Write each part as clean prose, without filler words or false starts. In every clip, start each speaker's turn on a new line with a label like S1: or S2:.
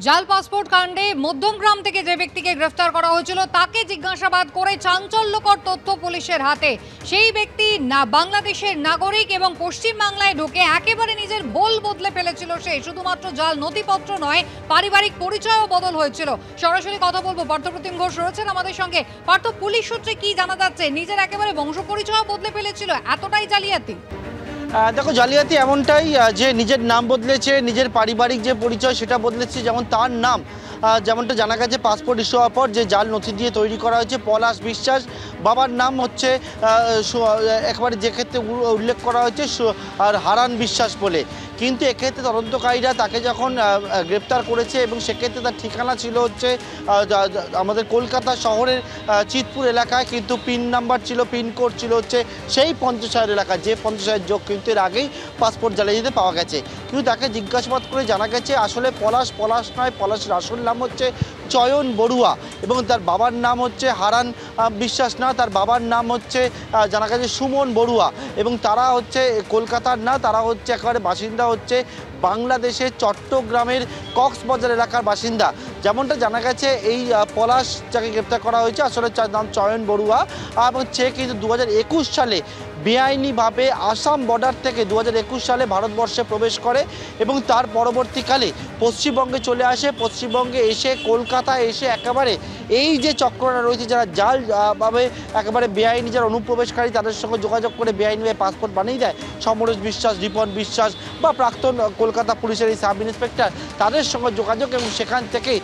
S1: জাল পাসপোর্ট কাণ্ডে মধ্যমগ্রাম থেকে যে ব্যক্তিকে গ্রেফতার করা হয়েছিল তাকে জিজ্ঞাসাবাদ করে চাঞ্চল্যকর তথ্য পুলিশের হাতে। সেই ব্যক্তি বাংলাদেশের নাগরিক এবং পশ্চিমবাংলায় ঢুকে একেবারে নিজের ভোল বদলে ফেলেছিল। সে শুধুমাত্র জাল নথিপত্র নয়, পারিবারিক পরিচয়ও বদল হয়েছিল। সরাসরি কথা বলবো, পার্থপ্রতিম ঘোষ রয়েছেন আমাদের সঙ্গে। পার্থ, পুলিশ সূত্রে কি জানা যাচ্ছে? নিজের একেবারে বংশ পরিচয় বদলে ফেলেছিল, এতটাই জালিয়াতি?
S2: দেখো, জালিয়াতি এমনটাই যে নিজের নাম বদলেছে, নিজের পারিবারিক যে পরিচয় সেটা বদলেছে। যেমন তার নাম, যেমনটা জানা গেছে পাসপোর্ট ইস্যু হওয়ার পর যে জাল নথি দিয়ে তৈরি করা হয়েছে পলাশ বিশ্বাস, বাবার নাম হচ্ছে একেবারে যে ক্ষেত্রে উল্লেখ করা হয়েছে আর হারান বিশ্বাস বলে। কিন্তু এক্ষেত্রে তদন্তকারীরা তাকে যখন গ্রেপ্তার করেছে এবং সেক্ষেত্রে তার ঠিকানা ছিল হচ্ছে আমাদের কলকাতা শহরের চিতপুর এলাকায়, কিন্তু পিন নাম্বার ছিল, পিনকোড ছিল হচ্ছে সেই পঞ্চশায়ের এলাকায়, যে পঞ্চশায়ের যোগ কিন্তু এর আগেই পাসপোর্ট জালিয়াতিতে পাওয়া গেছে। কিন্তু তাকে জিজ্ঞাসাবাদ করে জানা গেছে আসলে পলাশ নয়, পলাশের আসল নাম হচ্ছে চয়ন বড়ুয়া এবং তার বাবার নাম হচ্ছে হারান বিশ্বাস না, তার বাবার নাম হচ্ছে জানা গেছে সুমন বড়ুয়া এবং তারা হচ্ছে কলকাতার না, তারা হচ্ছে একেবারে বাসিন্দা হচ্ছে বাংলাদেশের চট্টগ্রামের কক্সবাজার এলাকার বাসিন্দা। যেমনটা জানা গেছে এই পলাশ যাকে গ্রেপ্তার করা হয়েছে আসলে নাম চয়ন বড়ুয়া এবং সে কিন্তু 2021 সালে বেআইনিভাবে আসাম বর্ডার থেকে 2021 সালে ভারতবর্ষে প্রবেশ করে এবং তার পরবর্তীকালে পশ্চিমবঙ্গে চলে আসে। পশ্চিমবঙ্গে এসে কলকাতায় এসে একেবারে এই যে চক্রটা রয়েছে, যারা জালভাবে একেবারে বেআইনি যারা অনুপ্রবেশকারী তাদের সঙ্গে যোগাযোগ করে বেআইনিভাবে পাসপোর্ট বানিয়ে দেয়, সমরেশ বিশ্বাস, রিপন বিশ্বাস বা প্রাক্তন কলকাতা পুলিশের এই সাব ইন্সপেক্টর, তাদের সঙ্গে যোগাযোগ এবং সেখান থেকেই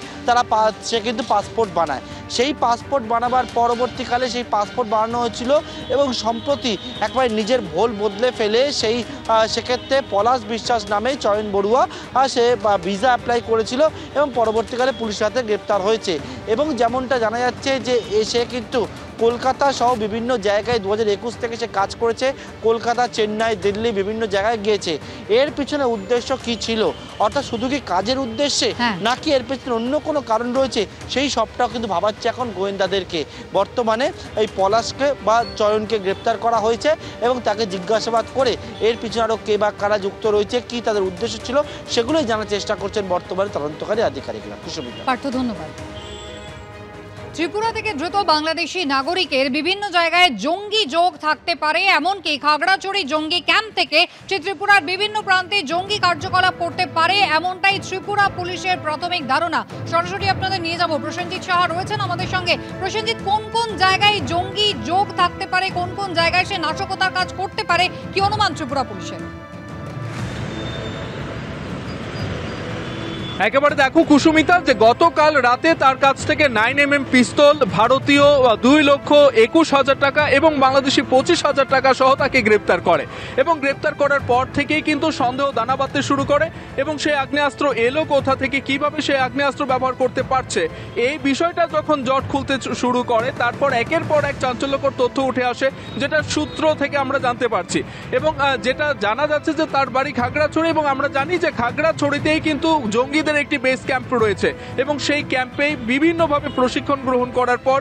S2: সে কিন্তু পাসপোর্ট বানায়। সেই পাসপোর্ট বানাবার পরবর্তীকালে সেই পাসপোর্ট বানানো হয়েছিল এবং সম্প্রতি একবার নিজের ভোল বদলে ফেলে সেক্ষেত্রে পলাশ বিশ্বাস নামে চয়ন বড়ুয়া সে ভিসা অ্যাপ্লাই করেছিল এবং পরবর্তীকালে পুলিশের হাতে গ্রেপ্তার হয়েছে। এবং যেমনটা জানা যাচ্ছে যে সে কিন্তু কলকাতা সহ বিভিন্ন জায়গায় 2021 থেকে সে কাজ করেছে, কলকাতা, চেন্নাই, দিল্লি বিভিন্ন জায়গায় গিয়েছে। এর পিছনে উদ্দেশ্য কি ছিল, অর্থাৎ শুধু কি কাজের উদ্দেশ্যে নাকি এর পিছনে অন্য কোনো কারণ রয়েছে, সেই সবটাও কিন্তু ভাবাচ্ছে এখন গোয়েন্দাদেরকে। বর্তমানে এই পলাশকে বা চয়নকে গ্রেপ্তার করা হয়েছে এবং তাকে জিজ্ঞাসাবাদ করে এর পিছনে আরও কে বা কারা যুক্ত রয়েছে, কি তাদের উদ্দেশ্য ছিল, সেগুলোই জানার চেষ্টা করছেন বর্তমানে তদন্তকারী আধিকারিকরা। কুসুমিতা।
S1: পার্থ, ধন্যবাদ। ত্রিপুরা থেকে দ্রুত বাংলাদেশি নাগরিকের বিভিন্ন জায়গায় জঙ্গি যোগ থাকতে পারে, এমনকি খাগড়াছড়ি জঙ্গি ক্যাম্প থেকে ত্রিপুরার বিভিন্ন প্রান্তে জঙ্গি কার্যকলাপ করতে পারে, এমনটাই ত্রিপুরা পুলিশের প্রাথমিক ধারণা। সরাসরি আপনাদের নিয়ে যাব, প্রসেনজিৎ সাহা রয়েছেন আমাদের সঙ্গে। প্রসেনজিৎ, কোন কোন জায়গায় জঙ্গি যোগ থাকতে পারে, কোন কোন জায়গায় সে নাশকতার কাজ করতে পারে, কি অনুমান ত্রিপুরা পুলিশের?
S3: একেবারে দেখো কুসুমিতা, যে গতকাল রাতে তার কাছ থেকে 9mm পিস্তল, ভারতীয় 2,21,000 টাকা এবং বাংলাদেশি 25,000 টাকা সহ তাকে গ্রেপ্তার করে এবং গ্রেপ্তার করার পর থেকেই কিন্তু সন্দেহ দানা বাঁধতে শুরু করে এবং সেই আগ্নেয়াস্ত্র এলো কোথা থেকে, কিভাবে সে আগ্নেয়াস্ত্র ব্যবহার করতে পারছে, এই বিষয়টা যখন জট খুলতে শুরু করে তারপর একের পর এক চাঞ্চল্যকর তথ্য উঠে আসে, যেটা সূত্র থেকে আমরা জানতে পারছি এবং যেটা জানা যাচ্ছে যে তার বাড়ি খাগড়াছড়ি এবং আমরা জানি যে খাগড়াছড়িতেই কিন্তু জঙ্গি একটি বেস ক্যাম্প রয়েছে এবং সেই ক্যাম্পে বিভিন্নভাবে প্রশিক্ষণ গ্রহণ করার পর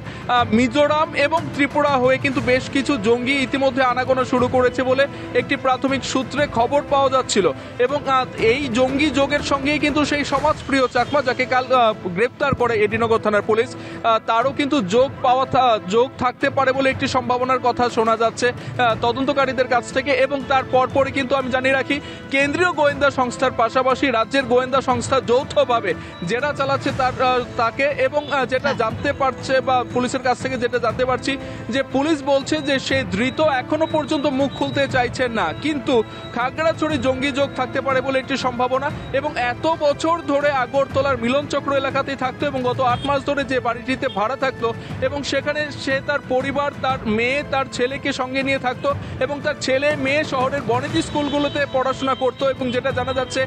S3: মিজোরাম এবং ত্রিপুরা হয়ে কিন্তু বেশ কিছু জঙ্গি ইতিমধ্যে আনাগোনা শুরু করেছে বলে একটি প্রাথমিক সূত্রে খবর পাওয়া যাচ্ছিল এবং এই জঙ্গি যোগের সঙ্গেই কিন্তু সেই সমাজপ্রিয় চাকমা যাকে কাল গ্রেপ্তার করে এডিনগর থানার পুলিশ, তারও কিন্তু যোগ থাকতে পারে বলে একটি সম্ভাবনার কথা শোনা যাচ্ছে তদন্তকারীদের কাছ থেকে। এবং তার পরপরই কিন্তু আমি জানিয়ে রাখি, কেন্দ্রীয় গোয়েন্দা সংস্থার পাশাপাশি রাজ্যের গোয়েন্দা সংস্থা যৌথভাবে জেরা চালাচ্ছে তাকে এবং যেটা জানতে পারছে বা পুলিশের কাছ থেকে যেটা জানতে পারছি যে পুলিশ বলছে যে সে ধৃত এখনো পর্যন্ত মুখ খুলতে চাইছেন না, কিন্তু খাগড়াছড়ি জঙ্গি যোগ থাকতে পারে বলে একটি সম্ভাবনা এবং এত বছর ধরে আগরতলার মিলনচক্র এলাকাতেই থাকতো এবং গত 8 মাস ধরে যে বাড়িটিতে ভাড়া থাকতো এবং সেখানে সে তার পরিবার, তার মেয়ে, তার ছেলেকে সঙ্গে নিয়ে থাকতো এবং তার ছেলে মেয়ে শহরের বনেদি স্কুলগুলোতে পড়াশোনা করতো এবং যেটা জানা যাচ্ছে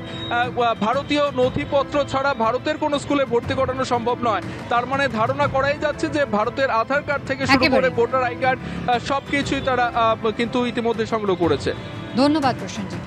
S3: ভারতীয় নথিপত্র ছাড়া ভারতের কোনো স্কুলে ভর্তি করানো সম্ভব নয়। তার মানে ধারণা করাই যাচ্ছে যে ভারতের আধার কার্ড থেকে শুরু করে ভোটার আই কার্ড সবকিছুই তারা কিন্তু ইতিমধ্যে সংগ্রহ করেছে।
S1: ধন্যবাদ প্রসেনজিৎ।